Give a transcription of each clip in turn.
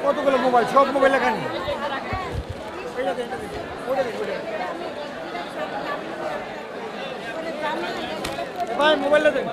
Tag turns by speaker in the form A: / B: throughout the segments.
A: কতগুলো মোবাইল, সব মোবাইল এখানে। ভাই মোবাইলটা দেন।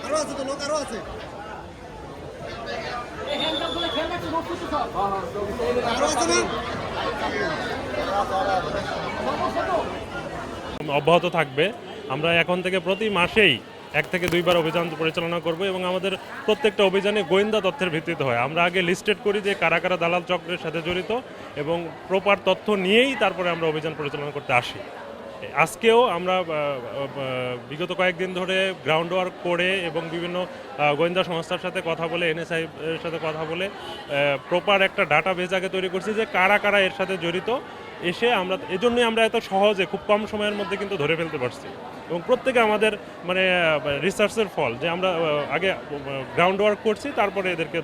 A: আরো আছে তো লোক, আরো আছে।
B: অব্যাহত থাকবে। আমরা এখন থেকে প্রতি মাসেই 1 থেকে 2 বার অভিযান পরিচালনা করব এবং আমাদের প্রত্যেকটা অভিযানে গোয়েন্দা তথ্যের ভিত্তিতে হয়। আমরা আগে লিস্টেড করি যে কারা কারা দালাল চক্রের সাথে জড়িত এবং প্রপার তথ্য নিয়েই তারপরে আমরা অভিযান পরিচালনা করতে আসি। আজকেও আমরা বিগত কয়েকদিন ধরে গ্রাউন্ড ওয়ার্ক করে এবং বিভিন্ন গোয়েন্দা সংস্থার সাথে কথা বলে, এনএসআই এর সাথে কথা বলে প্রপার একটা ডাটা বেস আগে তৈরি করছি যে কারা কারা এর সাথে জড়িত। এসে আমরা এজন্যই আমরা এত সহজে খুব কম সময়ের মধ্যে কিন্তু ধরে ফেলতে পারছি এবং প্রত্যেকে আমাদের মানে রিসার্চের ফল যে আমরা আগে গ্রাউন্ড ওয়ার্ক করছি, তারপরে এদেরকে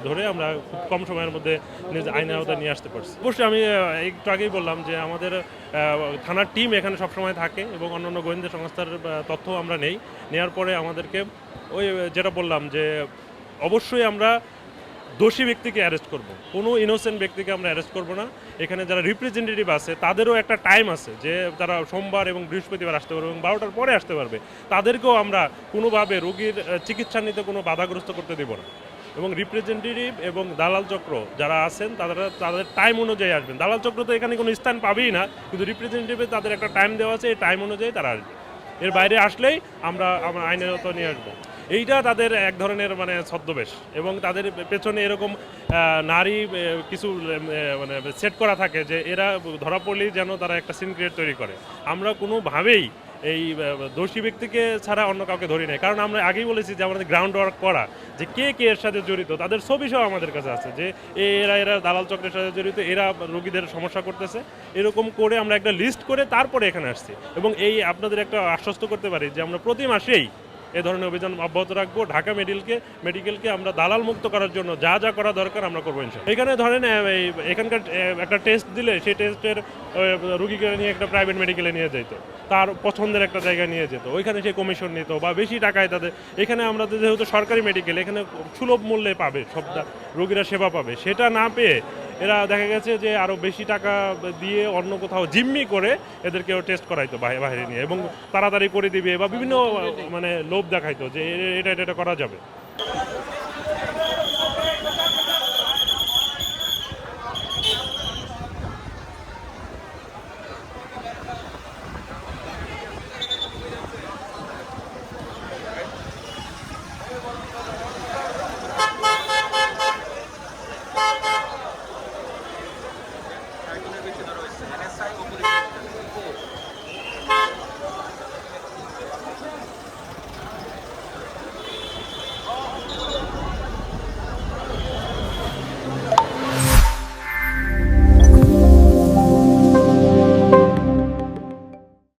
B: ধরে আমরা খুব কম সময়ের মধ্যে আইনের আওতায় নিয়ে আসতে পারছি। অবশ্যই আমি একটু আগেই বললাম যে আমাদের থানার টিম এখানে সবসময় থাকে এবং অন্যান্য গোয়েন্দা সংস্থার তথ্য আমরা নেওয়ার পরে আমাদেরকে ওই যেটা বললাম যে অবশ্যই আমরা দোষী ব্যক্তিকে অ্যারেস্ট করব, কোনো ইনোসেন্ট ব্যক্তিকে আমরা অ্যারেস্ট করব না। এখানে যারা রিপ্রেজেন্টেটিভ আছে তাদেরও একটা টাইম আছে যে তারা সোমবার এবং বৃহস্পতিবার আসতে পারবে এবং 12টার পরে আসতে পারবে। তাদেরকেও আমরা কোনোভাবে রোগীর চিকিৎসা নিতে কোনো বাধাগ্রস্ত করতে দেব না এবং রিপ্রেজেন্টেটিভ এবং দালাল চক্র যারা আছেন তাদের টাইম অনুযায়ী আসবেন। দালাল চক্র তো এখানে কোনো স্থান পাবেই না, কিন্তু রিপ্রেজেন্টেটিভে তাদের একটা টাইম দেওয়া আছে, এই টাইম অনুযায়ী তারা আসবে। এর বাইরে আসলেই আমরা আইনের আওতায় নিয়ে আসবো। এইটা তাদের এক ধরনের মানে ছদ্মবেশ এবং তাদের পেছনে এরকম নারী কিছু মানে সেট করা থাকে যে এরা ধরা পড়লেই যেন তারা একটা সিন ক্রিয়েট তৈরি করে। আমরা কোনোভাবেই এই দোষী ব্যক্তিকে ছাড়া অন্য কাউকে ধরি নাই, কারণ আমরা আগেই বলেছি যে আমাদের গ্রাউন্ড ওয়ার্ক করা যে কে কে এর সাথে জড়িত, তাদের ছবি সহ আমাদের কাছে আছে যে এরা দালাল চক্রের সাথে জড়িত, এরা রোগীদের সমস্যা করতেছে। এরকম করে আমরা একটা লিস্ট করে তারপরে এখানে আসছি এবং এই আপনাদের একটা আশ্বস্ত করতে পারি যে আমরা প্রতি মাসেই এ ধরনের অভিযান অব্যাহত রাখবো। ঢাকা মেডিকেলকে আমরা দালাল মুক্ত করার জন্য যা যা করা দরকার আমরা করবো ইনশাআল্লাহ। এখানে ধরেন এখানকার একটা টেস্ট দিলে সেই টেস্টের রুগীকে নিয়ে একটা প্রাইভেট মেডিকেলে নিয়ে যেত, তার পছন্দের একটা জায়গায় নিয়ে যেত, ওইখানে সে কমিশন নিত বা বেশি টাকায় তাদের। এখানে আমরা যেহেতু সরকারি মেডিকেল, এখানে সুলভ মূল্যে পাবে সব রোগীরা সেবা পাবে, সেটা না পেয়ে এরা দেখা গেছে যে আরও বেশি টাকা দিয়ে অন্য কোথাও জিম্মি করে এদেরকেও টেস্ট করাইতো বাইরে নিয়ে এবং তাড়াতাড়ি করে দিবে বা বিভিন্ন মানে লোভ দেখাইতো যে এটা করা যাবে।